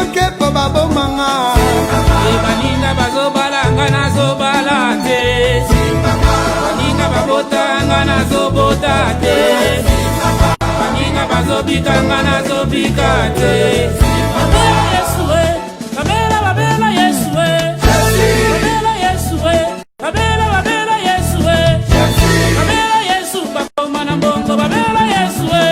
moke po babo manga baninga bazobala ngana zobala te baninga babota ngana zobota te baninga bazobika ngana zobika te babela Yesue babela babela Yesue babela Yesue babela babela Yesue babela Yesu bakoma na mbongo babela Yesue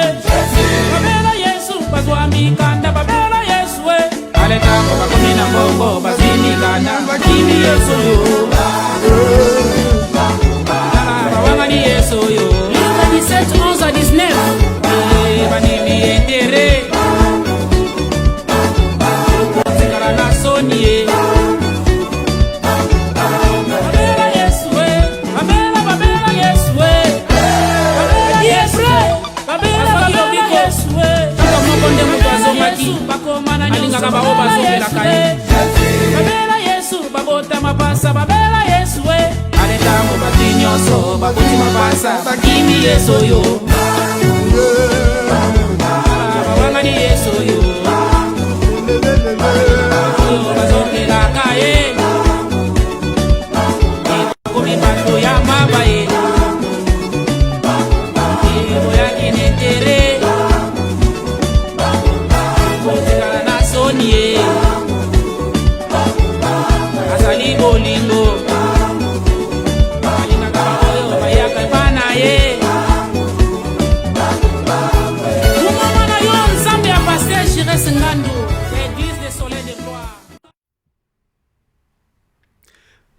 babela Yesu bazwami kanda babela Yesue ale tango bakomi na mbongo bazini kanda bakini Yesu yo bawanga ni Yesu yo Luc 17 11 à 19 banili enterré zikala na sonie babela Yesue babela babela Yesue babela Yesue babela Yesue mokonde mutazo maki bakoma na nyonga babo bazobela kai babela Yesu babota mapasa babela Yesue ale tango batinyoso babuti mapasa bakimi Yesu yo babanga ni Yesu yo bazobela kai komi bato ya mabaye oya kinetere kozekala na sonie azali bolingo balingaka baoyo bayaka bana ye mumama na yo nzambe ya paster Jires Ngando église des soleils de gloire.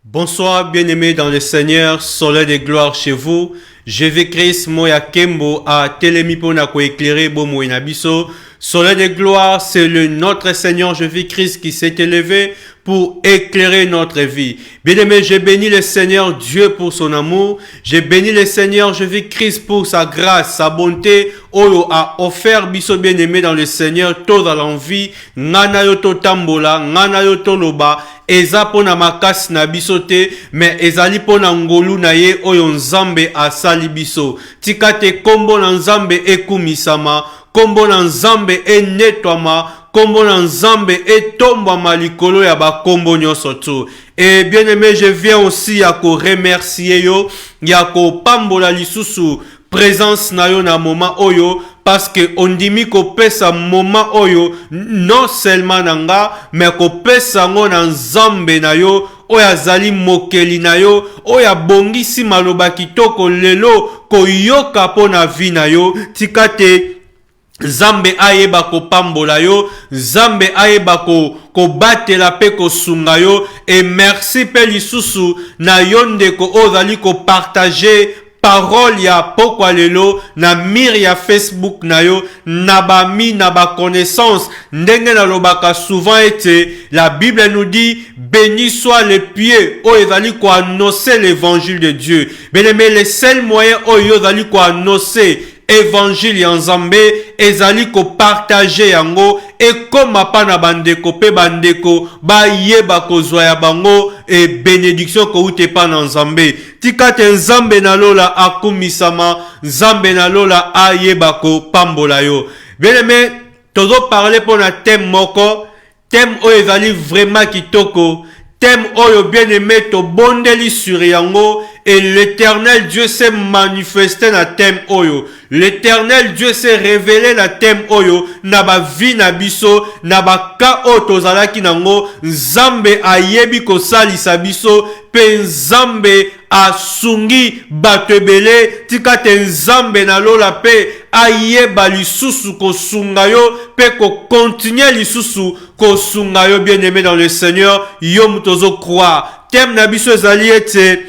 Bonsoir bien-aimés dans le Seigneur, soleil de gloire chez vous. Je vais Christ Moya Kembo à Télémipona ko éclairer Bomo Inabiso. Soleil de gloire, c'est le notre Seigneur Jésus-Christ qui s'est élevé pour éclairer notre vie. Bien-aimé, je bénis le Seigneur Dieu pour son amour. Je bénis le Seigneur Jésus-Christ pour sa grâce, sa bonté. Oyo a offert biso bien-aimé dans le Seigneur toute l'envie. Ngana yo to tambola, ngana yo to loba. Eza pona makas na biso te, mais ezali pona ngolu na ye oyo nzambe asali biso. Tikate kombo na nzambe ekumisama, kombo na nzambe enetwama, kombo na nzambe etombama likolo ya ba kombo nyonso tu. Et bien aimé, je viens aussi à ko remercier yo, ya ko pambola lisusu présence na yo na moment oyo, parce que on dimi ko pesa moment oyo non seulement nanga mais ko pesa ngo na nzambe na yo oya zali mokeli na yo oya bongisi maloba kitoko lelo ko yoka pona vi na yo tikate Zambe ayeba ko pambola yo, Zambe ayeba ko batela pe ko sunga yo, et merci pe lisusu na yonde ko ozali ko partager parole ya pokwa lelo na mir ya Facebook na yo na ba mi na ba connaissance ndenge na lobaka souvent ete la Bible nous dit béni soit les pieds o ezali ko annoncer l'évangile de Dieu. Bien-aimé, le seul moyen o yo ezali ko annoncer évangile ya nzambe ezali ko partager yango et comme pa na bandeko pe bandeko ba yeba ko zwa ya bango et bénédiction ko ute pa na nzambe tikate nzambe na lola akumisama nzambe na lola ayeba ko pambola yo. Bien-aimé, tozo parler pour na thème moko, thème o ezali vraiment kitoko, thème oyo bien-aimé to bondeli sur yango. Et l'éternel Dieu s'est manifesté na thème oyo. L'éternel Dieu s'est révélé na thème oyo. Na ba vi na biso. Na ba ka o tozalaki nango. Nzambe ayebi ko salisa biso. Pe nzambe asungi batebele. Tikate nzambe na lola pe. Ayeba lisusu ko sunga yo. Pe ko continue lisusu ko sunga yo. Bien aimé dans le Seigneur. Yom tozo croire. Thème na biso ezali ete.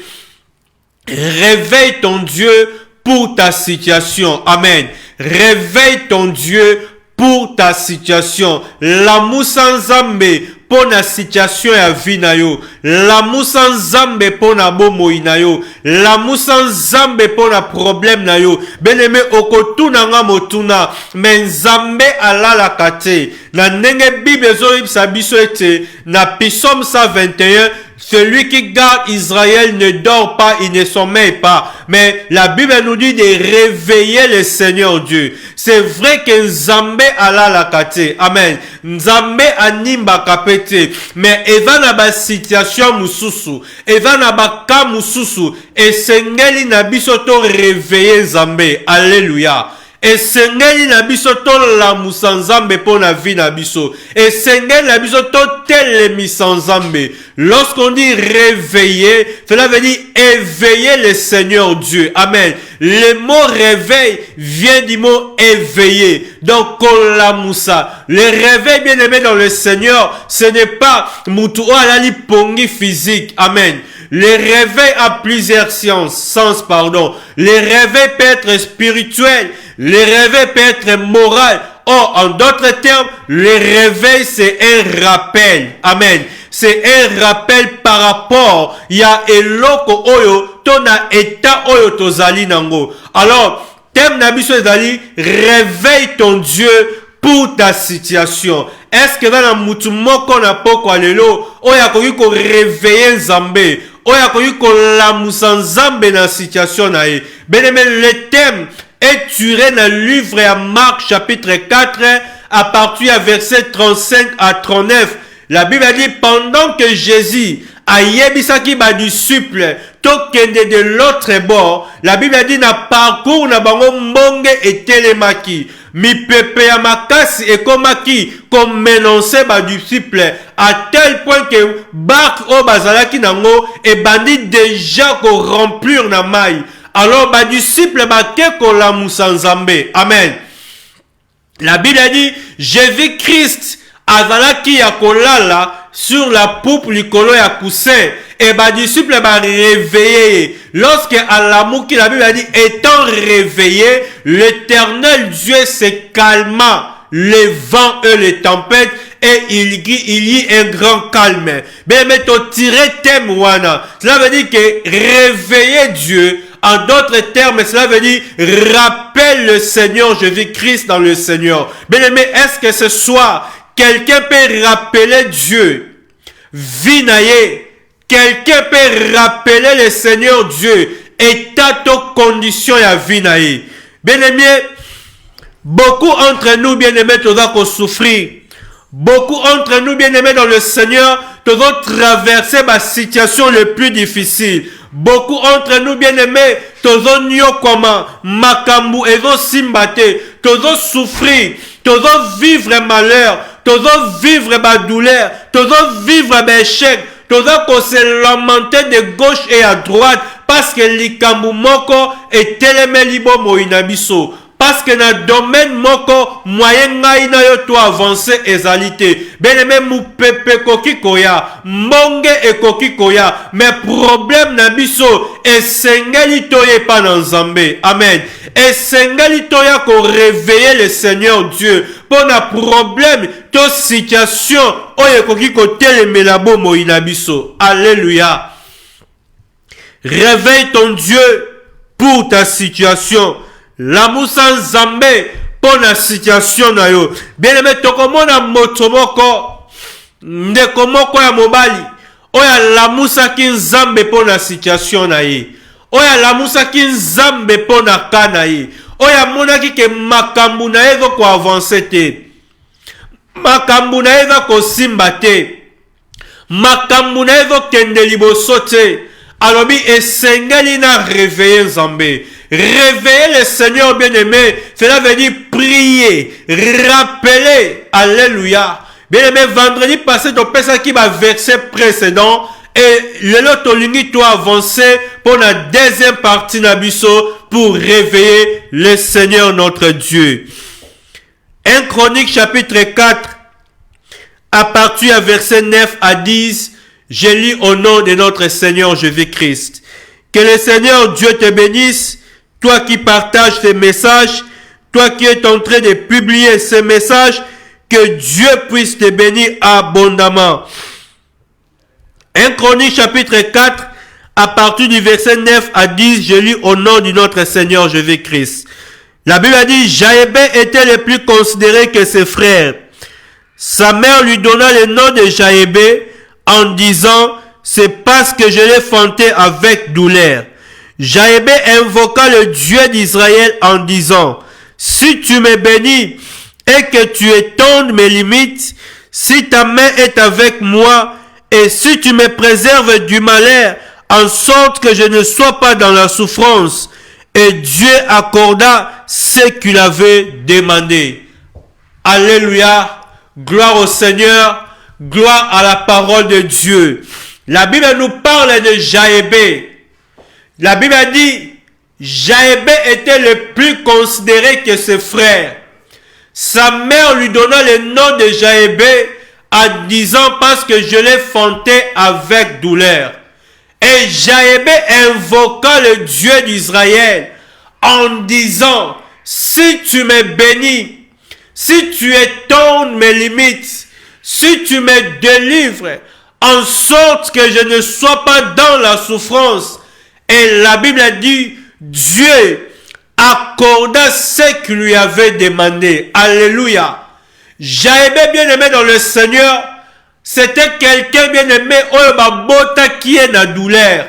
Réveille ton Dieu pour ta situation. Amen. Réveille ton Dieu pour ta situation. L'amour sans Zambe pour la situation ya vie na yo. L'amour sans Zambe pour na bomo na yo. L'amour sans Zambe pour na problème na yo. Bien-aimé okotuna nga motuna. Mais Zambe alala kate. Na nenge Bible zo sa biso ete na Psaume 121 celui qui garde Israël ne dort pas, il ne sommeille pas. Mais la Bible nous dit de réveiller le Seigneur Dieu. C'est vrai que Nzambe ala la kate. Amen. Nzambe animba kapete. Mais eva na ba situation mususu. Eva na ba ka mususu. Et sengeli na biso to réveiller Nzambe. Alléluia. Esengeli na biso to la musanzambe po na vie na biso. Esengeli na biso to telemi sanzambe. Lorsqu'on dit réveiller, cela veut dire éveiller le Seigneur Dieu. Amen. Le mot réveil vient du mot éveiller. Donc, kola musa. Le réveil bien aimé dans le Seigneur, ce n'est pas mutu o alali pongi physique. Amen. Le réveil a plusieurs sens, pardon. Le réveil peut être spirituel. Le réveil peut être moral. Or, en d'autres termes, le réveil, c'est un rappel. Amen. C'est un rappel par rapport. Il y a eloko oyo, tona eta oyo tozali nango. Alors, thème nabiso ezali, réveille ton Dieu pour ta situation. Est-ce que dans la mutu moko na poko alelo, oya koki ko réveiller Nzambe, oya koki ko lamusa Nzambe na situation na ye. Bien-aimé, le thème est tiré dans le livre à Marc chapitre 4 à partir du verset 35 à 39. La Bible dit, pendant que Jésus a yebisaki ba disciple tokende de l'autre bord, la Bible dit na parcours na bango mbonge et telemaki. Mi pepe ya makasi ekomaki comme menoncer ba disciple à tel point que barque o bazalaki nango et bandi déjà ko remplir na mai. Alors ba disciple ba ke ko la musanzambe. Amen. La Bible dit Jésus-Christ azalaki ya kolala sur la poupe likolo ya coussin et ba disciple ba réveillé. Lorsque Alamuki, la Bible a dit, étant réveillé, l'Éternel Dieu se calma les vents et les tempêtes et il y eut un grand calme. Mais to tirer thème wana, cela veut dire que réveiller Dieu. En d'autres termes, cela veut dire rappelle le Seigneur Jésus-Christ dans le Seigneur. Bien aimé, est-ce que ce soir quelqu'un peut rappeler Dieu? Vinaye. Quelqu'un peut rappeler le Seigneur Dieu état de condition à vinaye. Bien aimé, beaucoup entre nous, bien aimés, tous qu'on souffrir. Beaucoup entre nous, bien aimés dans le Seigneur, tous traverser ma situation le plus difficile. Beaucoup entre nous, bien aimés, tous nyo comment makambu et simbate, tous souffrir, tous vivre malheur, tous vivre ma douleur, tous vivre mes échecs. Toza ko se lamenter de gauche et à droite parce que likambu moko et telemeli bo moina biso. Parce que dans le domaine moko moyen ngai na yo to avancer ezalité. Ben même mu pepe koki koya, monge e koki koya, mais problème na biso esengeli toye pa na Nzambe. Amen. Esengeli toya ko réveiller le Seigneur Dieu pour na problème to situation oye koki ko telemela bo moina biso. Alléluia. Réveille ton Dieu pour ta situation. L'amour sans Nzambe pour la situation na yo. Bien aimé, tokomona moto moko ndeko moko ya mobali oya l'amour saki Nzambe pour la situation na ye. Oya l'amour saki Nzambe pour na kana ye. Oya monaki ke makambu na ye ko avancer te. Makambu na ye ko simba te. Makambu na ye kende liboso te. Alobi esengeli na réveiller Nzambe. Réveiller le Seigneur bien-aimé, cela veut dire prier, rappeler. Alléluia. Bien-aimé, vendredi passé, tu as ça qui va verset précédent. Et le lot lingi toi avancer pour la deuxième partie nabiso pour réveiller le Seigneur notre Dieu. 1 Chronique chapitre 4 à partir du verset 9 à 10, je lis au nom de notre Seigneur Jésus-Christ. Que le Seigneur Dieu te bénisse, toi qui partages ces messages, toi qui es en train de publier ces messages, que Dieu puisse te bénir abondamment. 1 Chronique chapitre 4, à partir du verset 9 à 10, je lis au nom de notre Seigneur Jésus-Christ. La Bible a dit, Jaébé était le plus considéré que ses frères. Sa mère lui donna le nom de Jaébé en disant, c'est parce que je l'ai fondé avec douleur. Jaébé invoqua le Dieu d'Israël en disant, si tu me bénis et que tu étendes mes limites, si ta main est avec moi et si tu me préserves du malheur, en sorte que je ne sois pas dans la souffrance. Et Dieu accorda ce qu'il avait demandé. Alléluia, gloire au Seigneur, gloire à la parole de Dieu. La Bible nous parle de Jaébé. La Bible dit, Jaébé était le plus considéré que ses frères. Sa mère lui donna le nom de Jaébé en disant parce que je l'ai fondé avec douleur. Et Jaébé invoqua le Dieu d'Israël en disant, si tu me bénis, si tu étonnes mes limites, si tu me délivres, en sorte que je ne sois pas dans la souffrance. Et la Bible a dit, Dieu accorda ce qu'il lui avait demandé. Alléluia. Jaébé bien-aimé dans le Seigneur, c'était quelqu'un bien-aimé, oyo babota qui est na douleur.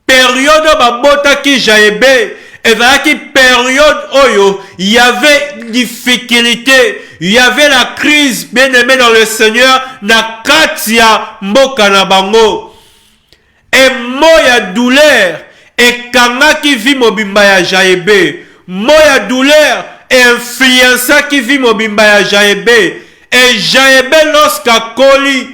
Période babota qui Jaébé, et voilà qui période oyo, il y avait difficulté, il y avait la crise bien-aimé dans le Seigneur, na katia mboka na bango. Et moya douleur, et kanga qui vit mobimba ya Jaébé, moya douleur, et influença qui vit mobimba ya Jaébé. Et Jaébé lorsqu'akoli,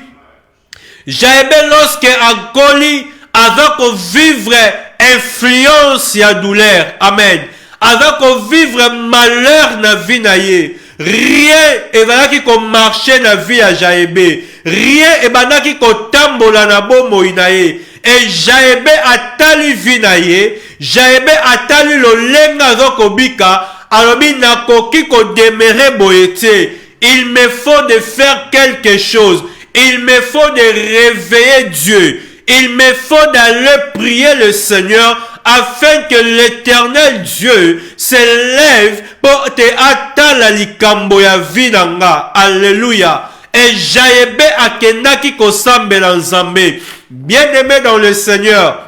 avant qu'on vivre influence ya douleur, amen, avant qu'on vivre malheur na vie na ye, rien et voilà qui qu'on marche na vie ya Jaébé, rien et bana qui qu'on tambola na bomo inaye. Et Jaébé atali vie na ye, Jaébé atali lo lenga zoko bika, alobi na koki ko demere boyete. Il me faut de faire quelque chose. Il me faut de réveiller Dieu. Il me faut d'aller prier le Seigneur afin que l'éternel Dieu s'élève pour te atala likambo ya vinanga. Alléluia. Et Jaébé akendaki kosambela nzambe. Bien-aimé dans le Seigneur,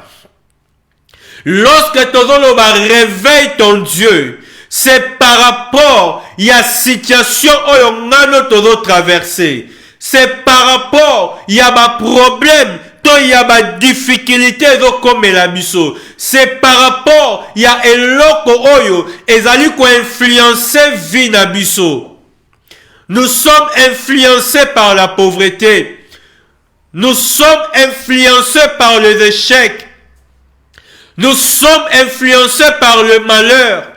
lorsque tozoloba réveille ton Dieu, c'est par rapport à la situation où on a traversé. C'est par rapport à ma problème, il y a ma difficulté comme la biso. C'est par rapport à eloko oyo ezali ko influencer vie na biso. Nous sommes influencés par la pauvreté. Nous sommes influencés par les échecs. Nous sommes influencés par le malheur.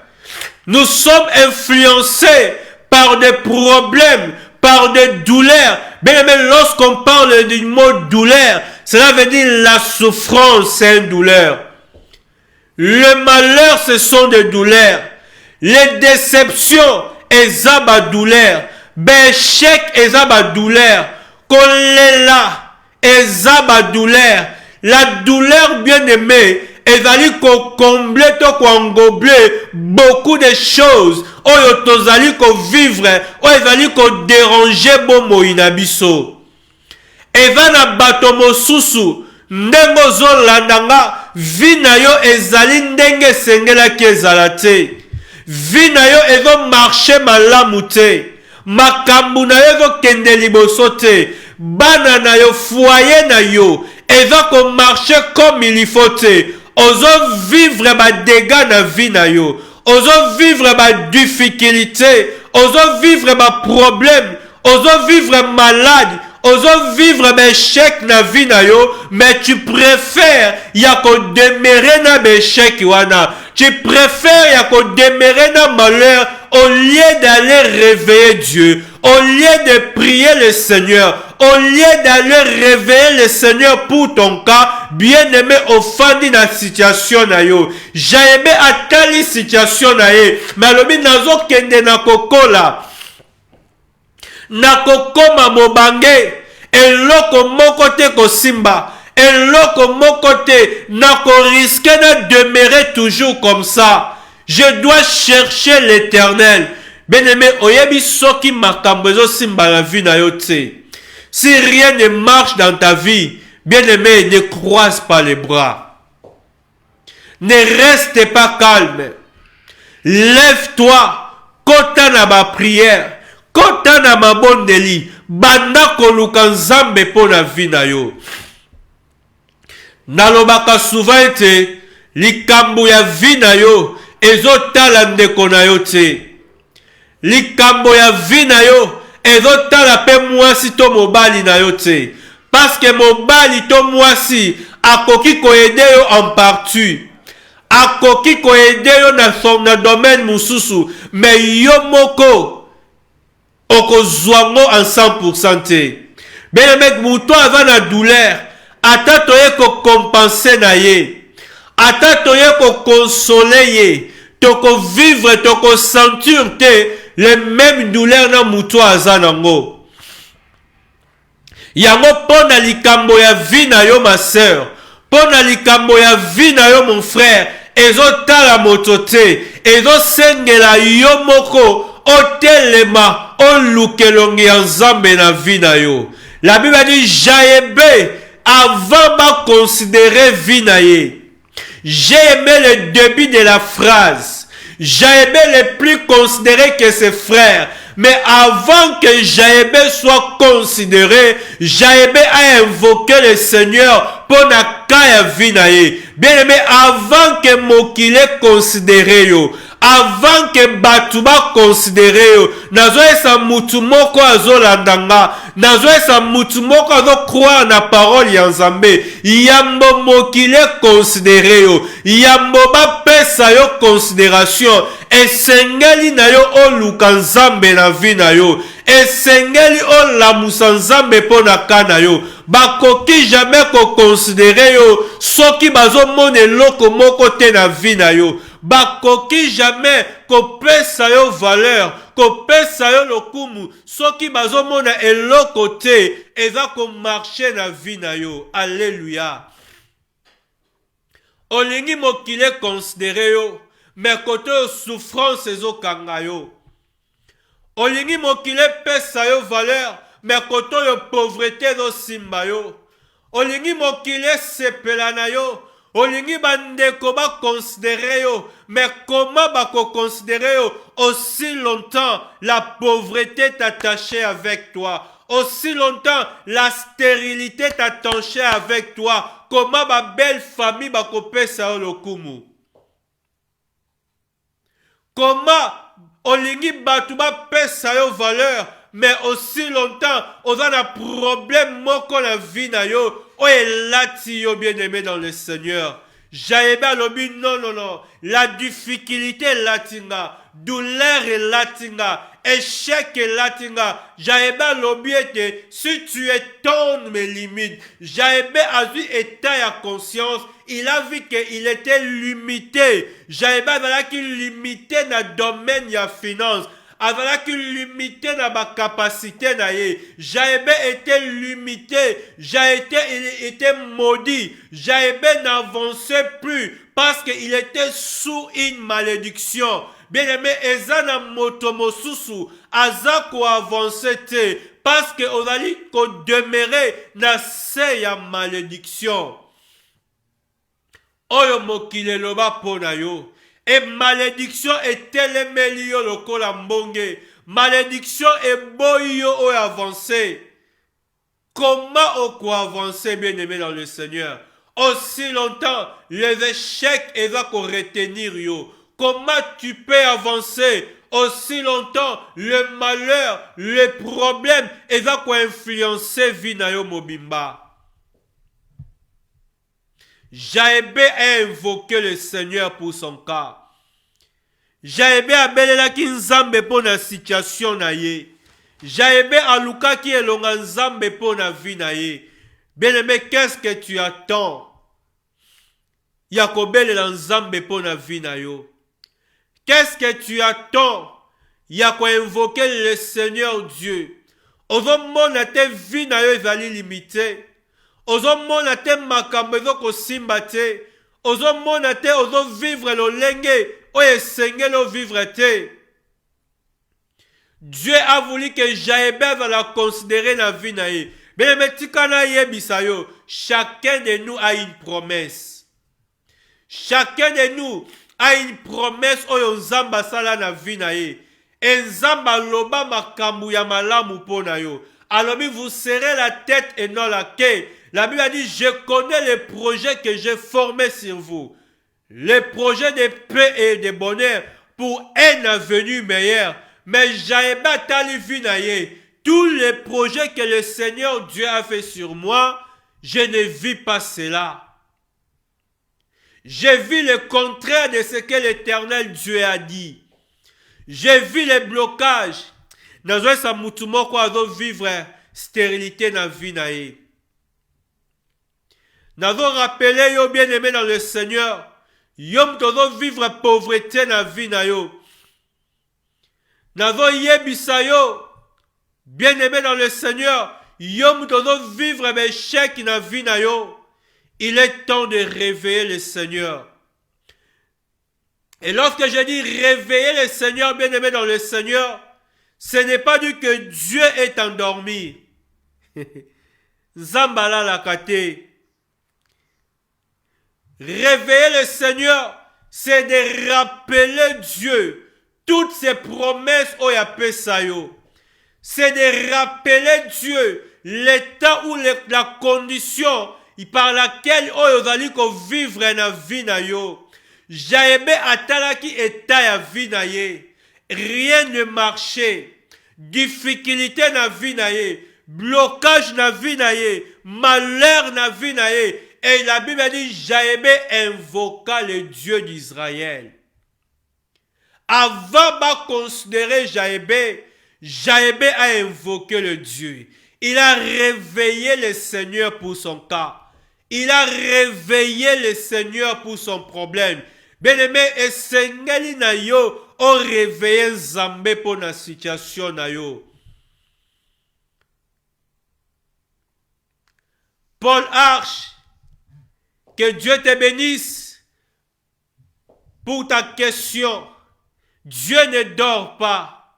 Nous sommes influencés par des problèmes, par des douleurs. Bien aimé, lorsqu'on parle du mot douleur, cela veut dire la souffrance, c'est une douleur. Le malheur, ce sont des douleurs. Les déceptions, elles ont ma douleur. L'échec, elles ont ma douleur. Kolela, elles ont ma douleur. La douleur, bien aimé, elle allait combler, englober beaucoup de choses. Oyo tozali ko vivre, oyo ezali ko déranger bomo inabiso. Eva na bato mosusu, ndenge ozolandanga, vi na yo ezali ndenge esengela ki ezala te. Vi na yo ezo marche malamu te. Makambu na yo ezo kende liboso te. Bana na yo, foyer na yo, eza ko marche comme il faut te. Ozo vivre ba dégâts na vie na yo. Ozo vivre ba difficulté. Ozo vivre ba problème. Ozo vivre malade. Ozo vivre ba échec na vie na yo. Mais tu préfères ya ko demeurer na ba échec wana. Tu préfères ya ko demeurer na malheur au lieu d'aller réveiller Dieu. Au lieu de prier le Seigneur, au lieu d'aller réveiller le Seigneur pour ton cas, bien-aimé, au fin de la situation na yo. Jaébé atali situation na ye. Mais alobi nazo kende na kokola. Na kokoma mobange. Eloko moko te kosimba. Eloko moko te na ko risquer de demeurer toujours comme ça. Je dois chercher l'Éternel. Bien-aimé, oyebi soki makambo ezo simba la vie na yo te. Si rien ne marche dans ta vie, Bien-aimé, ne croise pas les bras. Ne reste pas calme. Lève-toi. Kota na ba prière. Kota na ma bondeli. Banda koluka nzambe po na vie na yo. Nalobaka souvent ete likambo ya vie na yo ezotala ndeko na yo te. Likambo ya vie na yo ezotala pe mwasi to mobali na yo te. Parce que mobali to mwasi akoki koyede yo en partie. Akoki koyede yo na domaine mususu. Mais yo moko okozwango en 100% te. Bien mec, muto ava na douleur. Ata toye ko compenser na ye. Ata toye ko consoler ye. Toko vivre, toko sentir te les mêmes douleurs na muto azanango. Yango pona likambo ya vie na yo ma sœur. Pona likambo ya vie na yo mon frère. Ezotala moto te. Ezosengela yo moko otelema olukelongi ya nzambe na vie na yo. La Bible dit Jaébé avant ma considérer vie na ye. J'ai aimé le début de la phrase. Jaébé n'est plus considéré que ses frères. Mais avant que Jaébé soit considéré, Jaébé a invoqué le Seigneur pour na kaya vie na ye. Bien aimé, avant que Mokile considéré yo, avant que Batuba considéré yo, nazo esa mutu moko azolandanga, nazo esa mutu moko azo croire na parole ya Nzambe, yambo Mokile considéré yo, yambo ba pesa yo considération, esengeli na yo oluka Nzambe na vie na yo, esengeli olamusa Nzambe po na kana yo. Bakoki jamais ko considérer yo soki bazo mone loko moko te na vie na yo. Bakoki jamais ko pesa yo valeur, ko pesa yo lokumu soki bazo mona eloko te eza ko marcher na vie na yo. Alléluia. Olingi mokile considérer yo, mais kote yo souffrance ezo kanga yo. Olingi mokile pesa yo valeur, mais koto yo pauvreté do simba yo. Olingi mokile sepela na yo. Olingi bandeko ba considérer yo. Mais comment ba ko considérer yo? Aussi longtemps la pauvreté t'attachait avec toi. Aussi longtemps la stérilité t'attachait avec toi. Comment ba belle famille ba ko pesa yo lokumu? Comment olingi batu ba pesa yo valeur? Mais aussi longtemps, on a un problème moko la vie na yo. O elati yo bien aimé dans le Seigneur. Jaébé lobi non. La difficulté latinga, douleur latinga, échec latinga. Jaébé lobi était si tu étonnes mes limites. Jaébé a vu état ya conscience. Il a vu qu'il était limité. Jaébé a qu'il limité dans le domaine ya finance. Avec limité dans ma capacité na ye. Jaébé était limité. Jaébé était maudit. Jaébé n'avançait plus parce qu'il était sous une malédiction. Bien aimé, ezana motomosusu azako avancer te parce que on a dit qu'on demeurait na se ya malédiction. Oyo mokile loba pona yo. Et malédiction est tellement yo lokola mbonge. Malédiction est boyo o avancé. Comment on peut avancer bien aimé dans le Seigneur? Aussi longtemps les échecs et va qu'on retenir yo. Comment tu peux avancer? Aussi longtemps le malheur, le problème et va qu'on influencer vie na yo mobimba. Jaébé a invoqué le Seigneur pour son cas. Jaébé a belelaki nzambe pour la situation na ye. Jaébé a lukaki elonga nzambe pour la vie na ye. Bien-aimé, qu'est-ce que tu attends? Yakobelela nzambe pour la vie na yo. Qu'est-ce que tu attends? Yako invoquer le Seigneur Dieu. Ozomona te vie na yo ezali limité. Ozomona te makambo ezoko simba te. Ozomona te ozo vivre lolenge oye sengelo vivre te. Dieu a voulu que Jaébé va la considérer la vie na ye. Chacun de nous a une promesse. Chacun de nous a une promesse oyo nzamba sala na vie na ye. Nzamba loba makambu ya malamu pona yo. Alors vous serrez la tête et non la queue. La Bible a dit, je connais les projets que j'ai formés sur vous. Les projets de paix et de bonheur pour un avenir meilleur. Mais Jaïba tali vinaye. Tous les projets que le Seigneur Dieu a fait sur moi, je ne vis pas cela. J'ai vu le contraire de ce que l'Éternel Dieu a dit. J'ai vu les blocages. Nazoe sa mutumo kwa azo vivre stérilité na vie na ye. Nazo rappeler yo bien aimé dans le Seigneur. Yom tozo vivre pauvreté na vie na yo. Nazo yebisa yo bien aimé dans le Seigneur. Yom tozo vivre échec na vie na yo. Il est temps de réveiller le Seigneur. Et lorsque je dis réveiller le Seigneur, bien aimé dans le Seigneur, ce n'est pas dit que Dieu est endormi. Zambala la kate. Réveiller le Seigneur, c'est de rappeler Dieu toutes ses promesses au Yapesayo. C'est de rappeler Dieu l'état ou la condition par laquelle oyozali ko vivre na vie na yo. Jaïbe atalaki eta ya vie na ye. Rien ne marchait. Difficulté na vie na ye. Blocage na vie na ye. Malheur na vie na ye. Et la Bible a dit, Jaïbe invoqua le Dieu d'Israël. Avant de considérer Jaïbe, Jaïbe a invoqué le Dieu. Il a réveillé le Seigneur pour son cas. Il a réveillé le Seigneur pour son problème. Bien-aimé, et Sengeli na yo, ont réveillé Zambé pour la situation na yo. Paul Arche, que Dieu te bénisse pour ta question. Dieu ne dort pas.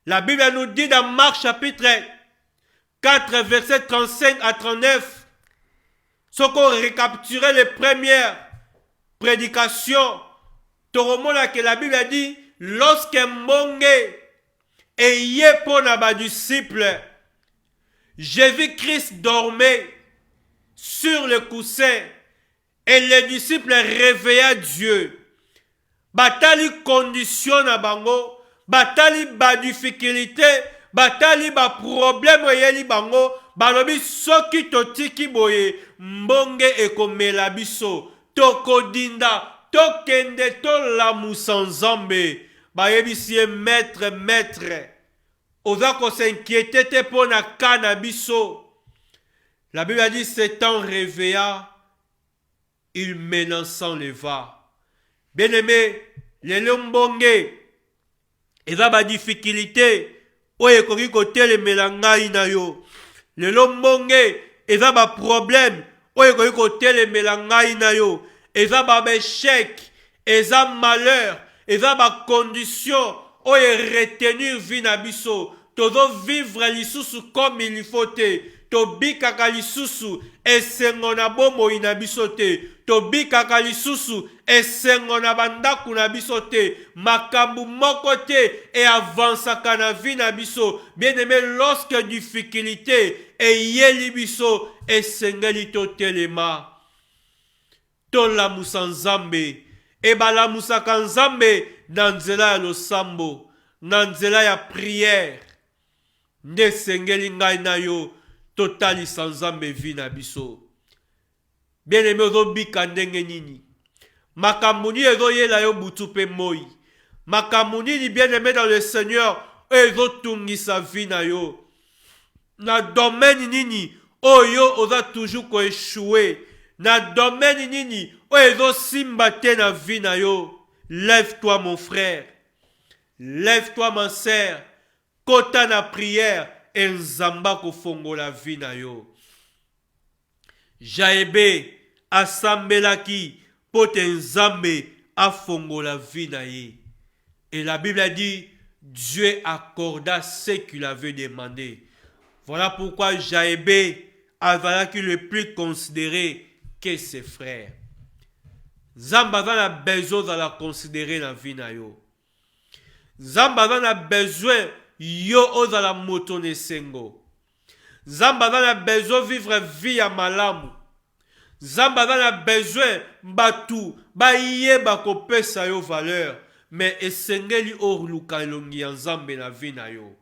La Bible nous dit dans Marc chapitre 4, versets 35 à 39, ce qu'on récapiturait les premières prédications, Toromona que la Bible a dit, lorsque Monge est pour les disciples, Jésus-Christ dormait sur le coussin et les disciples réveillaient Dieu. Batali condition na bango, batali ba difficulté, batali ba problème yeli bango, balobi soki totiki boye, mbonge ekomela biso, tokodinda, tokende to lamusa nzambe, bayebisi maître, oza ko s'inquiéter te pona kana biso. La Bible a dit, cet temps réveilla, il menaçant les va. Bien-aimé, les lombonge, et va ba difficulté, oye koki kote le melangai na yo. Les lombonge, et va ba problème, oye koki kote le melangai na yo. Et va ba échec, et va malheur, et va ba condition, oye retenir vie na biso. Todo vivre lisusu comme il faut te. Tobika kalisusu esengo na bomo ina bisote. Tobika kalisusu esengo na bandaku na bisote. Makambu mokote et avança kana vi na biso. Bien aimé, lorsque difficulté et yeli biso esengeli to telema. To la musanzambe. E bala musakanzambe nanzela ya losambo. Nanzela ya prière. Ne sengeli ngai na yo. Totali sanzambe vi na biso. Bien aimé ozobika ndenge nini. Makamuni ezo yela yo butu pe moi. Makamuni ni bien aimé dans le Seigneur. Ezo tungisa vi na yo. Na domaine nini. Oyo oza toujours ko échouer. Na domaine nini. Ezo simba te na vi na yo. Lève-toi mon frère. Lève-toi ma sœur. Kota na prière. Enzamba kofongola vi na yo. Jaïbe asambelaki pote nzambe afongola vi na ye. Et la Bible a dit, Dieu accorda ce qu'il avait demandé. Voilà pourquoi Jaébé azalaki le plus considéré que ses frères. Nzambe aza na besoin de la considérer na vie na yo. Nzambe aza na besoin yo ozala moto na esengo. Nzambe aza na besoin vivre vie ya malamu. Nzambe aza na besoin batu bayeba kopesa yo valeur. Mais esengeli oluka elongi ya Nzambe na vie na yo.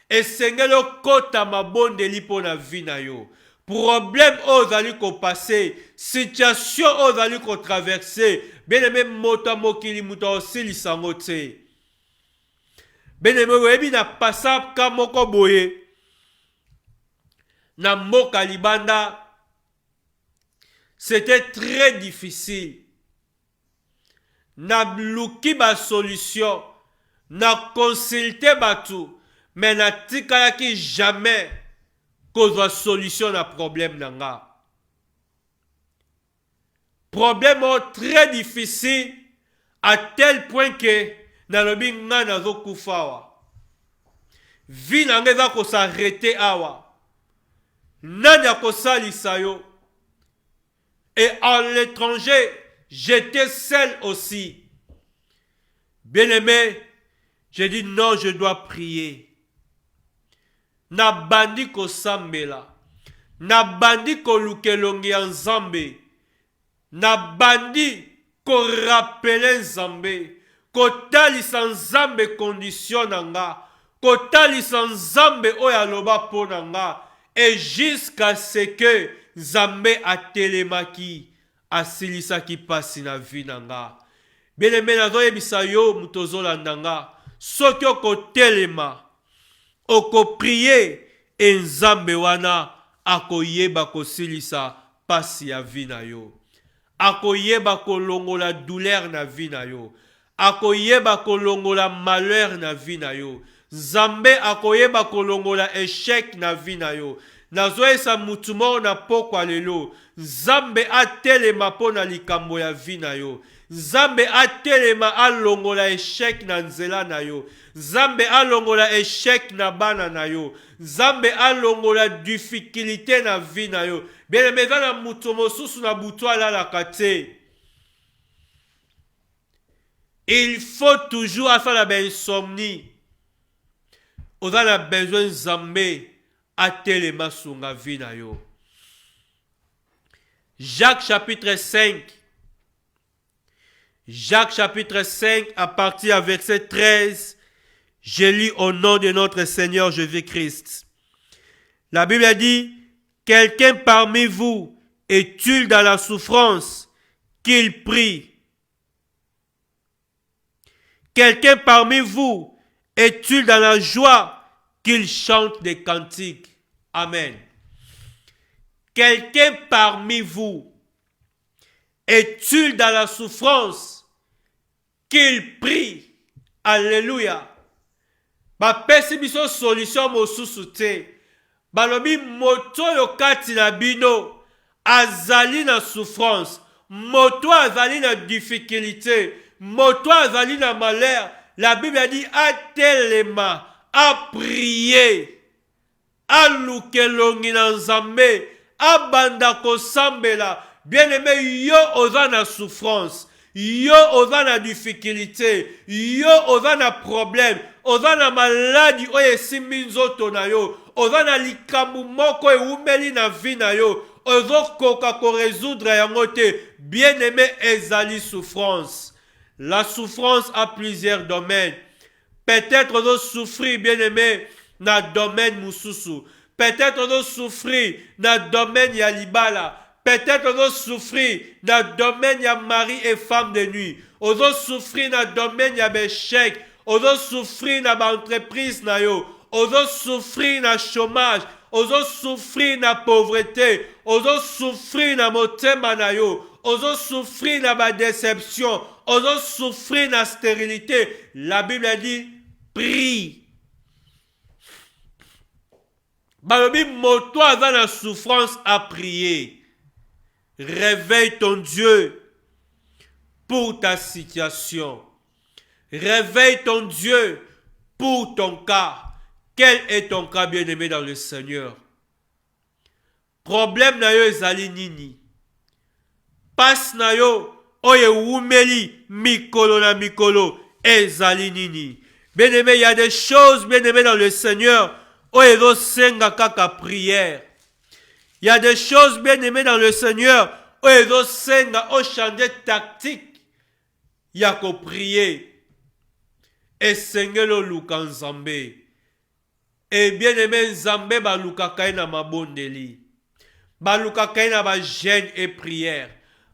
Esengeli okota mabondeli mpo na vie na yo. Problème ozali ko passer, situation ozali ko traverser, bien-aimé moto mokili muto osilisa ngo te. Bien-aimé webi na pasa ka moko boye na mboka libanda, c'était très difficile. Na luki ba solution, na consulter batu, mais na tikayaki jamais kozwa solution na problème nanga. Problème très difficile à tel point que nalobi nga nazo kufawa. Vie nanga eza ko s'arrêter awa. Nani akosalisa yo. Et à l'étranger, j'étais seul aussi. Bien-aimé, j'ai dit non, je dois prier. Na bandi ko sambela, na bandi ko lukelongi ya Nzambe, na bandi ko rappele Nzambe, ko talisa Nzambe condition nanga, ko talisa Nzambe oya loba po nanga, et jusqu'à ce que Nzambe atelemaki, asilisaki pasi na vie nanga. Bien-aimé nazo yebisa yo mutozola nanga, soki oko telema, oko prier et Nzambe wana akoyeba kosilisa pasi ya vie na yo. Akoyeba kolongola douleur na vie na yo. Akoyeba kolongola malheur na vie na yo. Nzambe akoyeba kolongola échec na vie na yo. Nazoesa mutumo na pokwa lelo. Nzambe atelema po na likambo ya vie na yo. Nzambe atelema alongola échec na nzela na yo. Nzambe alongola échec na bana na yo. Nzambe alongola difficulté na vie na yo. Bien-aimé na mutu mosusu na butu alalaka te. Il faut toujours faire la insomnie. On a besoin Nzambe atelema sunga vie na yo. Jacques chapitre 5. Jacques chapitre 5 à partir du verset 13. Je lis au nom de notre Seigneur Jésus-Christ. La Bible a dit, quelqu'un parmi vous est-il dans la souffrance, qu'il prie. Quelqu'un parmi vous est-il dans la joie, qu'il chante des cantiques. Amen. Quelqu'un parmi vous est-il dans la souffrance, qu'il prie. Alléluia. Bapesi biso solution mosusu te. Balobi moto yo kati na bino azali na souffrance, moto azali na difficulté, moto azali na malheur. La Bible a dit atelema, a prier, a lukelongi na Nzambe, a banda kosambela. Bien-aimé, yo oza na souffrance, yo oza na difficulté, yo oza na problème, oza na maladie oye simbi nzoto na yo, oza na likambu moko eumeli na vie na yo, ozo koka ko résoudre yango te. Bien-aimé, ezali souffrance. La souffrance a plusieurs domaines. Peut-être ozo souffrir, bien-aimé, na domaine mususu. Peut-être ozo souffrir na domaine ya libala. Peut-être ozo souffrir dans le domaine ya mari et femme de nuit. Ozo souffrir dans le domaine ya échec. Ozo souffrir dans l'entreprise na yo. Ozo souffrir dans le chômage. Ozo souffrir dans la pauvreté. Ozo souffrir dans motema na yo. Ozo souffrir dans la déception. Ozo souffrir dans la stérilité. La Bible a dit, prie. Balobi moto aza na souffrance à prier. Réveille ton Dieu pour ta situation. Réveille ton Dieu pour ton cas. Quel est ton cas, bien-aimé dans le Seigneur? Problème na yo ezali nini? Passe na yo oye wumeli mikolo na mikolo ezali nini? Bien-aimé, il y a des choses, bien-aimé dans le Seigneur, oye do senga kaka prière. Il y a des choses, bien-aimé dans le Seigneur, oye do senga o changer tactique. Yako prier. Et sengelo luka nzambe. Et bien-aimé nzambe ba luka kaina mabondeli. Ba luka kaina ba jeûne et prière.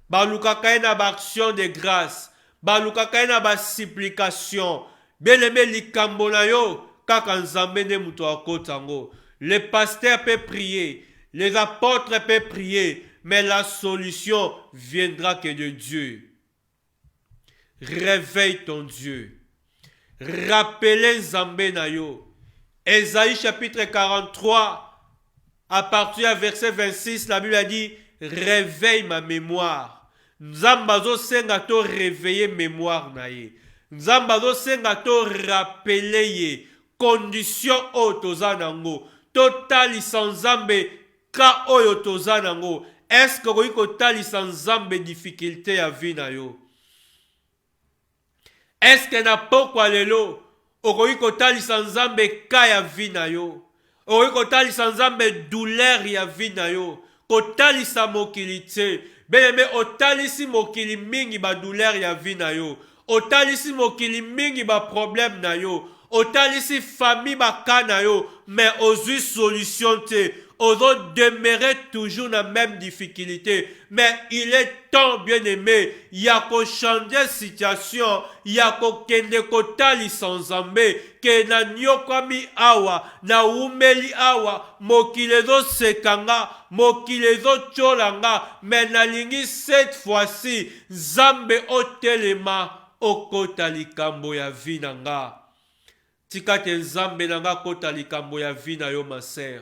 Ba luka kaina ba action de grâce. Ba luka kaina ba supplication. Bien-aimé likambo na yo kaka nzambe ne muto akotango. Le pasteur peut prier, les apôtres peuvent prier, mais la solution viendra que de Dieu. Réveille ton Dieu. Rappelez Nzambe na yo. Ésaïe chapitre 43, à partir du verset 26, la Bible a dit, réveille ma mémoire. Nzambazo senga to réveiller mémoire na ye. Nzambazo senga to rappeler ye. Condition o tozanango. Totali sans Nzambe ka oyo tozanango. Est-ce que vous totali sans Nzambe difficulté ya vie na yo? Est-ce que na pokwa lelo okoki kotalisa Nzambe ka ya vie na yo? Okoki kotalisa Nzambe douleur ya vie na yo? Kotalisa mokili te. Bien-aimé, otalisi mokili mingi ba douleur ya vie na yo. Otalisi mokili mingi ba problème na yo. Otalisi famille ba ka na yo. Mais ozui solution te. Ozo demeurer toujours dans la même difficulté. Mais il est temps, bien-aimé, yako changer situation, yako kende kotali sans Nzambe, ke na nyokwami awa, na umeli awa, mokilezo sekanga, mokilezo cholanga, mais na lingi cette fois-ci, Nzambe otelema, okota likambo ya vinanga. Tikate Nzambe nanga kota likambo ya vina yo ma sœur.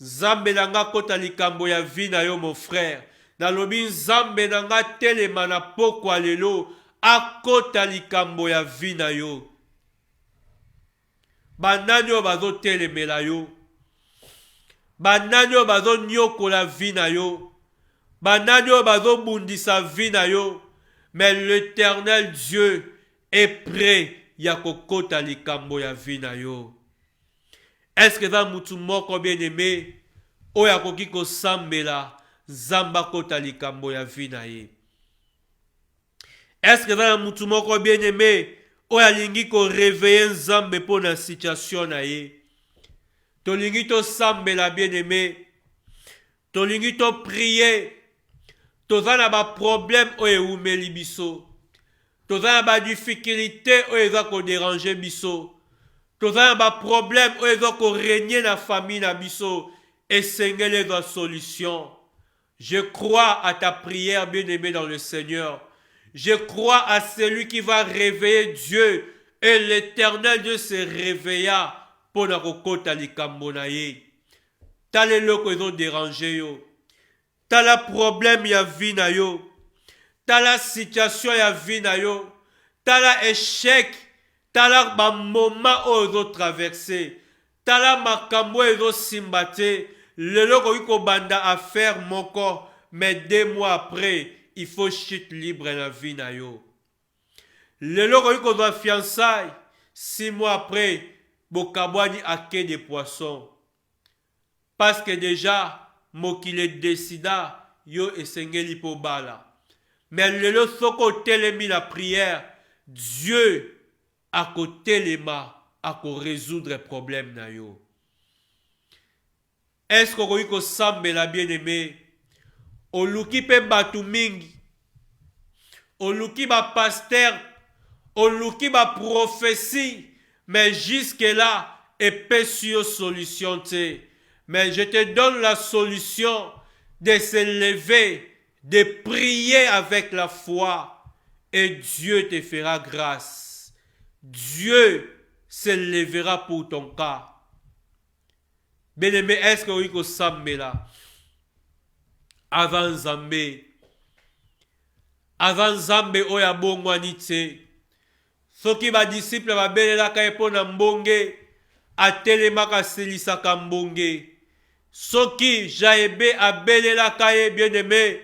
Nzambe nanga kota likambo ya vie na yo mon frère. Nalobi Nzambe nanga telema na pokwa lelo akota likambo ya vie na yo. Banani yo bazo telemela yo. Banani yo bazo nyokola vie na yo. Banani yo bazo bundisa vie na yo. Mais l'Éternel Dieu est prêt ya kokota likambo ya vie na yo. Est-ce que dans mutu moko bien aimé, oya koki ko sambela zamba kota likambo ya vie na ye? Est-ce que dans mutu moko bien aimé, oya lingi ko réveiller Nzambe pour na situation na ye? To lingi to sambela bien aimé, to lingi to prier, to zana ba problème oye umeli biso, to zana ba difficulté oye za ko déranger biso. Tout ça un problème où ils ont régné la famille na biso et seigneur les solution. Je crois à ta prière bien-aimée dans le Seigneur. Je crois à celui qui va réveiller Dieu et l'Éternel Dieu se réveilla pour na kokota likambo na ye. T'as les locaux ils ont dérangé yo. T'as la problème ya vie na yo. T'as la situation ya vie na yo. T'as la échec. Tala ba moment ozo traversé, tala makambo ozo simbate, lelo ko banda affaire moko, mais 2 mois après, il faut chute libre dans la vie na yo. Lelo ko doit fiançailles, 6 mois après, bokabwani ake des poissons. Parce que déjà, mokile décida, yo esengeli po bala. Mais lelo soko telemi la prière, Dieu à côté les mains, à résoudre les problèmes na yo. Est-ce qu'on ko sambe la bien-aimé? O luki pe batu mingi. O luki ba pasteur. O luki ba prophétie. Mais jusque là, et pas sur solution te. Mais je te donne la solution de se lever, de prier avec la foi. Et Dieu te fera grâce. Dieu se lèvera pour ton cas. Bien-aimé, est-ce que vous savez là? Avant Nzambe, oya bongwani te. Soki ba disciple ba belela ka epona mbonge, atelemaka asilisaka mbonge. Soki Jaebe abelelaka ye bien-aimé,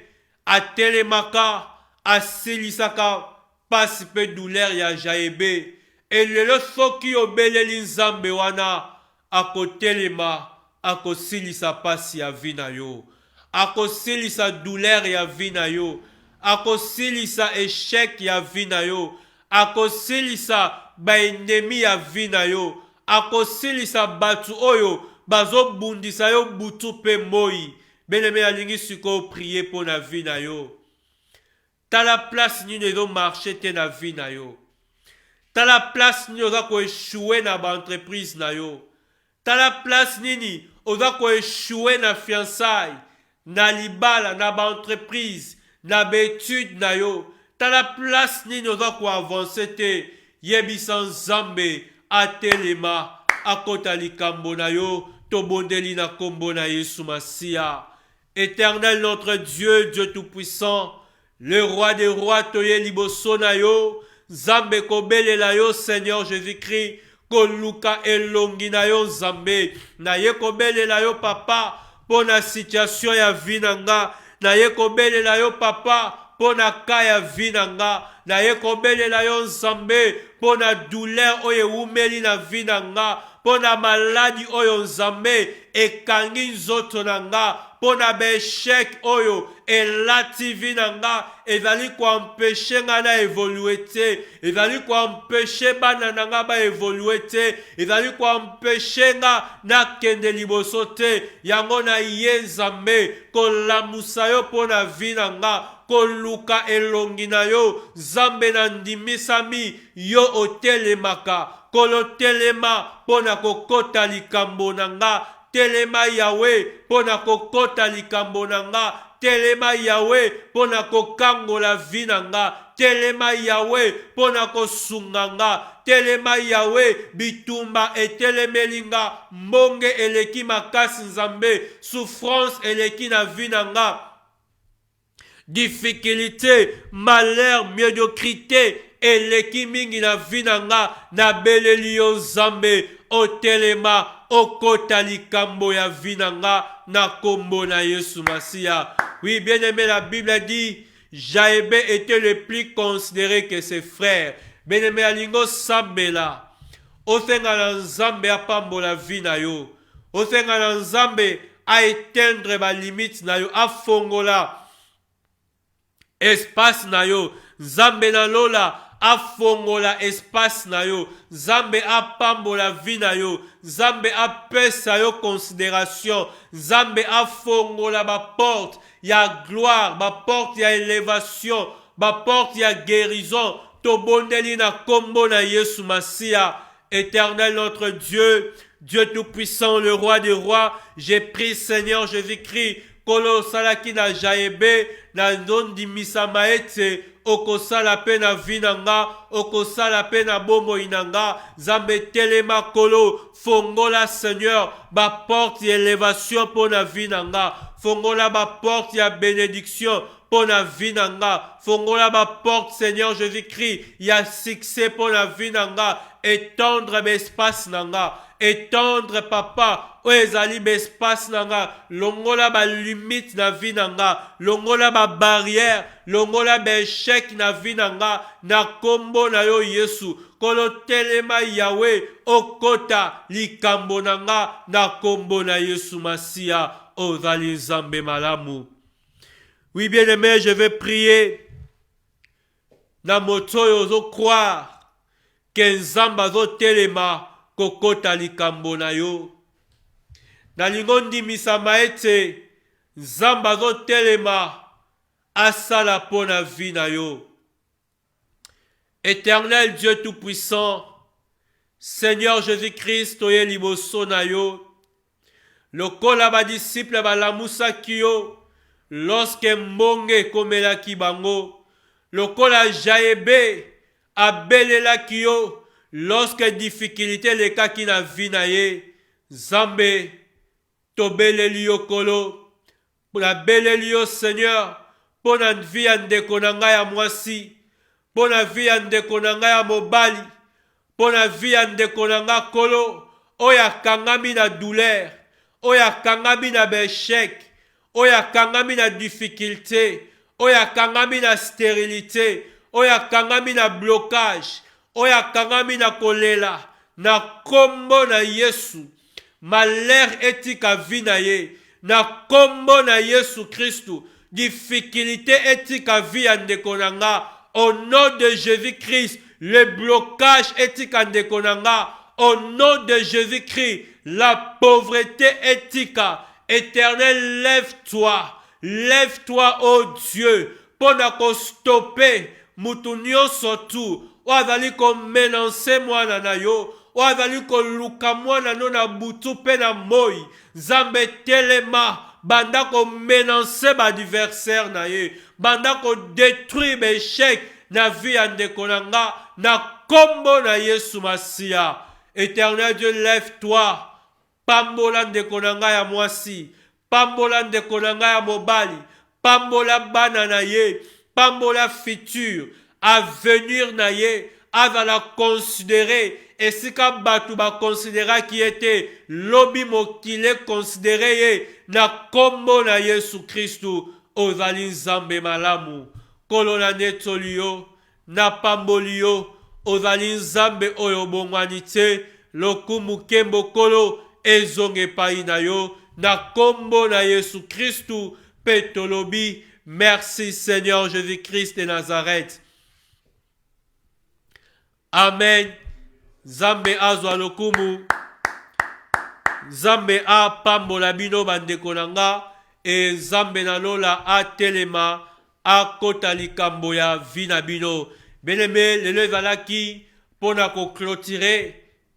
atelemaka asilisaka pasi pe douleur ya Jaebe. Elelo soki obeleli nzambe wana, akotelema, akosilisa pasi ya vi na yo, akosilisa douleur ya vi na yo, akosilisa échec ya vi na yo, akosilisa baennemi ya vi na yo, akosilisa batu oyo bazobundisa yo butu pe moi. Bien-aimé, alingi siko prier pour na vi na yo. Tala place nini ezo marché te na vi na yo. Tala place nini oza ko échouer na ba entreprise na yo. Tala place nini oza ko échouer na fiançailles, na libala, na ba entreprise, na ba étude na yo. Tala place nini oza ko avancer te. Yebisa Nzambe atelema akota likambo na yo. Tobondeli na kombo na Yesu Masia. Éternel notre Dieu, Dieu tout-puissant, le roi des rois, toye liboso na yo. Nzambe kobelela yo Seigneur Jésus-Christ, koluka elongi na yo Nzambe. Na ye kobelela yo papa, pona situation ya vi na nga. Na ye kobelela yo papa, pona ka ya vi na nga. Na ye kobelela yo Nzambe, pona douleur oyo umeli na vi na nga. Pona maladi oyo Nzambe ekangi nzoto na nga. Pona beshek oyo elati vi na nga, ezali kuampeshe nga na evolue te, ezali kuampeshe bana na nga ba evolue te, ezali kuampeshe nga na kende liboso te. Yango na ye Nzambe kolamusa yo pona vi na nga, koluka elongi na yo. Nzambe na ndimisami yo otelemaka, kolotelema pona kokota likambo na nga. Telema Yahweh pona kokota likambo na nga. Telema Yahweh pona kokangola vi na nga. Telema Yahweh pona kosunga nga. Telema Yahweh bitumba etelemeli nga. Mbonge eleki makasi Nzambe. Souffrance eleki na vi na nga. Difficulté, malheur, médiocrité eleki mingi na vi na nga. Na beleli yo Nzambe otelema okota likambo ya vi na nga na kombo na Yesu Masia. Oui, bien aimé, la Bible dit Jaebe était le plus considéré que ses frères. Bien aimé, alingo sambela osenga na Nzambe apambola vi na yo, osenga na Nzambe a éteindre ba limite na yo, afongola espace na yo. Nzambe na lola afongola espace na yo. Nzambe apambola vi na yo. Nzambe apesa yo considération. Nzambe afongola ba porte ya gloire, ba porte ya élévation, ba porte ya guérison. Tobondeli na kombo na Yesu Masia. Éternel notre Dieu, Dieu tout-puissant, le roi des rois, j'ai pris Seigneur Jésus-Christ, kolo salaki na Jaebe, na ndondi misama ete, okosala pe na vi na nga, okosala pe na bomoi na nga. Nzambe telema kolo, fongola Seigneur, ba porte ya élévation po na vi na nga. Fongola ba porte ya bénédiction po na vi na nga. Fongola ba porte Seigneur Jésus-Christ, ya succès po na vi na nga. Étendre l'espace na nga. Étendre papa o ezali bespace na nga. Longola ba limite na vi na nga. Longola ba barrière, longola ba échec na vi na nga. Na kombo na yo Yesu, kolo telema Yahweh okota likambo na nga. Na kombo na Yesu Masia, ozali Nzambe malamu. Oui, bien aimé, je vais prier. Na moto yozo croire que Nzambe azo telema kokota likambo na yo. Na lingondi misama ete Nzambe azo telema asala po na vi na yo. Éternel Dieu tout-puissant, Seigneur Jésus-Christ, oye liboso na yo. Lokola ba disciple balamusaki yo lorsque mbonge komelaki bango. Lokola Jaebe abelelaki yo lorsque difficulté lekaki na vi na ye. Nzambe tobeleli yo kolo, nabeleli yo Seigneur, po na vi ya ndeko na ngai ya mwasi, po na vi ya ndeko na ngai ya mobali, po na vi ya ndeko na ngai kolo oyo akangami na douleur, oyo akangami na béchec, oyo akangami na difficulté, oyo akangami na stérilité, oyo akangami na blocage, oyo akangami na kolela, na kombo na Yesu, malheur etika vi na ye, na kombo na Yesu Christu, difficulté etika vi ya ndeko na nga, au nom de Jésus-Christ, le blocage etika ndeko na nga, au nom de Jésus-Christ, la pauvreté etika, Éternel, lève-toi, lève-toi, ô Dieu, pour na stopper mutu nyonso tu, o azali ko menacer mwana na yo, o azali ko luka mwana no na butu pe na moi, Nzambe telema, banda ko menacer ba adversaire na ye, banda ko détruire béchec na vie ya ndeko na nga, na kombo na Yesu Masia. Éternel Dieu, lève-toi, pambola ndeko na nga ya mwasi, pambola ndeko na nga ya mobali, pambola bana na ye, pambola futur, avenir na ye, azala considéré, et si ka batu ba considéra qui était lobi mokile considéré ye, na kombo na Yesu Christu, ozali Nzambe malamu, kolona netoli yo, na pamboli yo, ozali Nzambe oyo bongwani te, lokumu kembo kolo, ezonge epai na yo, na kombo na Yesu Christu, petolobi, merci Seigneur Jésus-Christ de Nazareth. Amen. Zambe azwa lokumu, Zambe a pambola bino bandeko nanga, e Zambe na lola a telema, a kota likambo ya vina bino. Beneme, lelo ezalaki, pona ko clôturer,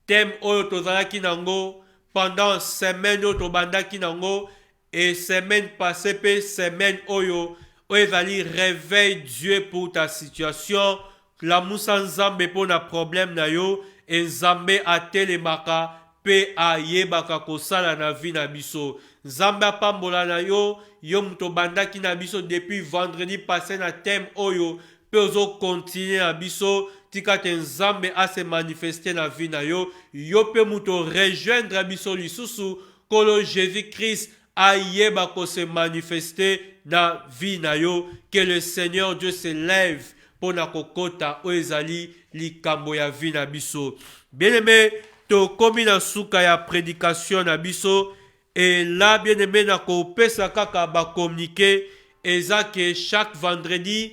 thème oyo tozalaki nango, pendant semaine oyo tobandaki nango, et semaine passée pe semaine oyo, ezali réveille Dieu pour ta situation, la moussa Nzambe pona problème na yo, et Nzambe atelemaka, pe ayebaka kosala na vie na biso. Nzambe apambola na yo, yo muto bandaki na biso depuis vendredi passé na thème oyo, pe ozo continuer na biso, tika te Nzambe a se manifester na vie na yo, yo pe muto rejoindre biso lisusu, kolo Jésus-Christ ayeba ko se manifester na vie na yo, que le Seigneur Dieu se lève pour na kokota oezali likambo ya vie na biso. Bien-aimé, to komi na suka ya prédication na biso, et là bien-aimé na ko pesa kaka ba communiquer, eza que chaque vendredi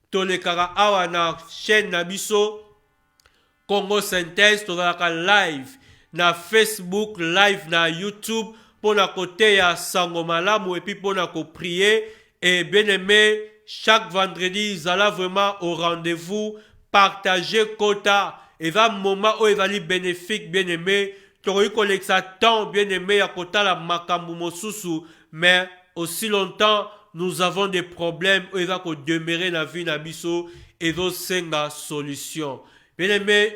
to le kara awa na chaîne na biso Congo Synthèse, to la live na Facebook, live na YouTube, pour na côté ya sango malamu, et puis pour na ko prier, et bien-aimé, chaque vendredi, ils allaient vraiment au rendez-vous, partager quota, et va moment où ils allaient bénéfique, bien-aimé, tu collecte tant, bien-aimé, à quota la makambu mosusu, mais aussi longtemps, nous avons des problèmes où il va demeurer la vie nabiso, et donc c'est la solution. Bien-aimé,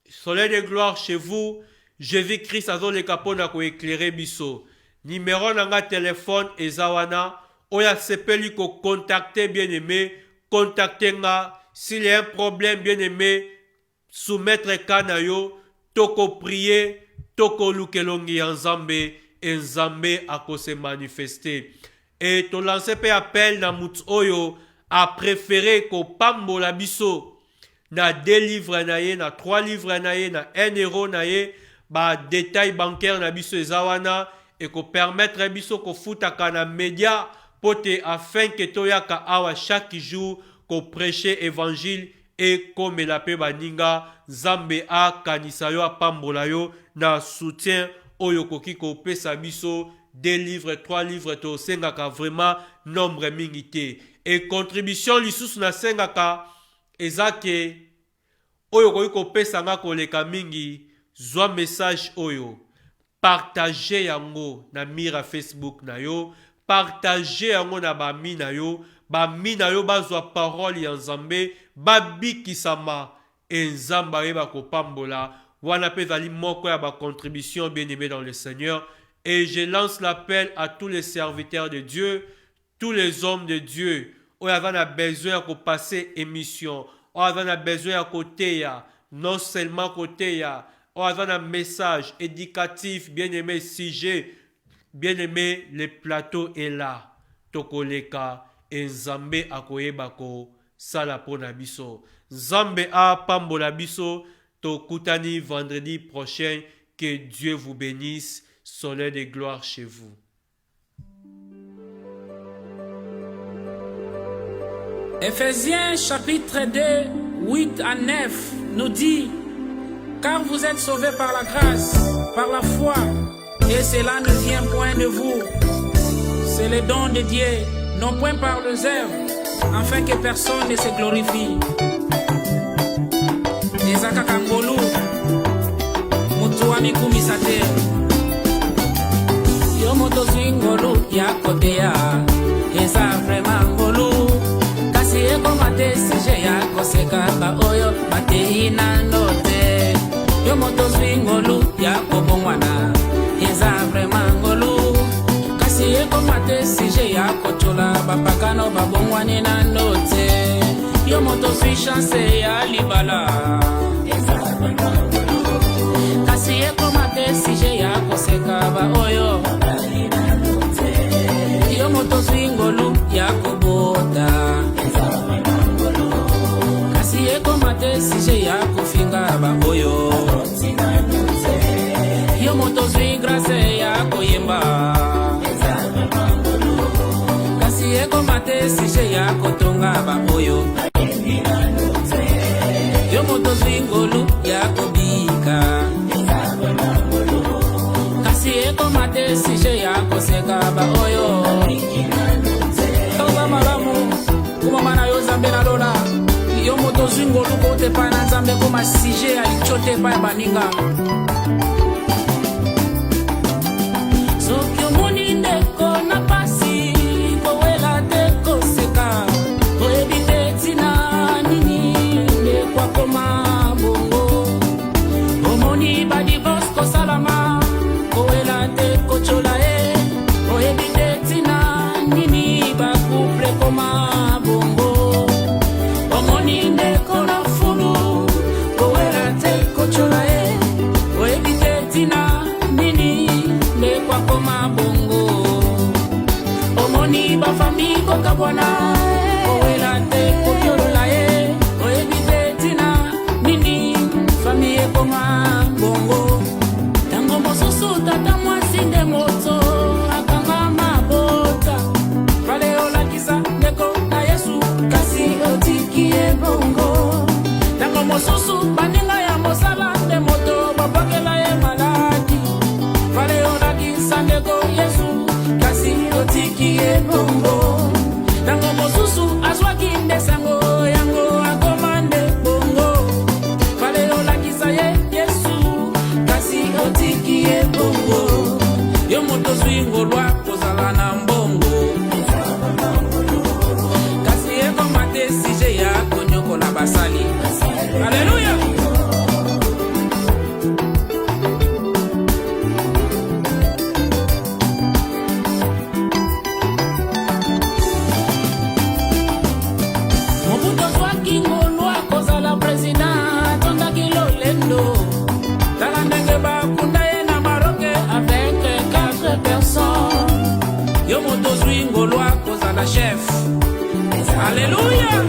soleil de gloire chez vous, Jésus-Christ a donné le capot na ko éclairer biso. Numéro nanga téléphone, ezawana, oya sepeli ko contacter bien-aimé, contacter nga, s'il y a un problème bien-aimé, soumettre kanayo, toko prier, toko lukelongi Nzambe, et Nzambe a ko se manifester. Et to lancer pe appel na mut oyo, a préféré ko pambola biso, na 2 livres na ye, na 3 livres na ye, na 1 euro na ye, ba détail bancaire na biso ezawana, et ko permettre biso ko futaka na média, pote afin que toyaka awa chaque jour ko prêcher évangile et comme la pe baninga Zambe a kanisa yo apambola yo na soutien oyo koki ko pesa biso 2 livres 3 livres to sengaka vraiment nombre mingité et contribution lisusu na sengaka ezake oyo koki ko pesa nga koleka mingi zwa message oyo partager yango na mira Facebook na yo, partager yango na bami na yo bazwa parole ya Nzambe, babikisama, et Nzamba yeba kopambola, wana pe zali moko ya ba contribution bien-aimé dans le Seigneur, et je lance l'appel à tous les serviteurs de Dieu, tous les hommes de Dieu, où y a besoin de passer émission, où y a besoin à côté ya, non seulement côté ya, On a un message éducatif, bien-aimé, sujet, bien-aimé, le plateau est là. Tokoleka, et Nzambe akoyebako, sala pona biso. Nzambe a pambola biso, tokutani vendredi prochain. Que Dieu vous bénisse. Soleil de gloire chez vous. Éphésiens chapitre 2, 8 à 9 nous dit: car vous êtes sauvés par la grâce, par la foi, et cela ne vient point de vous. C'est le don de Dieu, non point par les œuvres, afin que personne ne se glorifie. Ezaka kangolu, mutu wa mikumisa te. Yo moto swingolu ya kotea, eza vraiment ngolu. Kasi eko mate sije ya kosekaka oyo mate ina note. Yo moto swingolu ya kobongwana, eza vraiment ngolu. Kasi eko mate sije ya kochola bapakano babongwani na note. Yo moto swi chance ya libala, eza vraiment ngolu. Kasi eko mate sije ya koseka ba oyo yo moto swingolu ya kobota. Kasi eko mate sije ya kofinga ba oyo yo moto swi grâce ya koyemba. Kasi eko mate sije ya kotonga ba oyo yo moto swingolu ya kobika. Kasi eko mate sije ya koseka ba oyo toza malamu kuma mana yo Nzambe na lola yo moto zwingolu kote pa na Nzambe kuma sije ya lichote pa ya baninga. Soki omoni ndeko na pasi kowela te koseka, oyebi te tina nini ndekwa koma bongo. Omoni ba divorce kosalama kowela te kochola e, oyebi te tina nini ba couple koma bongo. Omoni ndeko na fulu kowela te kochola e, oyebi te tina nini ndekwa koma bongo. Omoni ba fami kokabwana kowela te koyolola e, oyebi te tina nini fami e koma bongo. Tango mosusu tata mwasi nde moto akanga mabota, vale olakisa ndeko na Yesu kasi otiki e bongo. Tango mosusu baninga ya mosala nde moto babakela e maladi, vale olakisa ndeko Yesu kasi otiki e bongo. Tango mosusu azwaki nde sango yango akomande bongo, vale olakisa ye Yesu kasi otiki e bongo. Yo moto swingolwa kozala na mbongo, kasi eko mate sije ya konyokola basali. Haleluya. Mobutu azwaki ngolwa kozala president, tondaki lolendo. Tala ndenge bakunda ye na Maroc avec 4 personnes. Yo moto swingolwa kozala chef. Alléluia.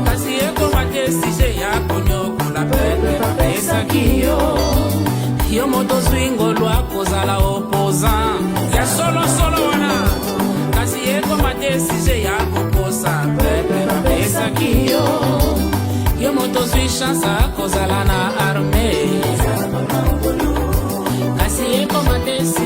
Kasi eko mate sije ya konyokola pepe esaki yo. Yo moto swingolwa kozala opposant ya solo wana. Kasi eko mate sije ya koposa pepe esaki yo. Yo moto swi chance kozala na armée. Kasi eko mate sije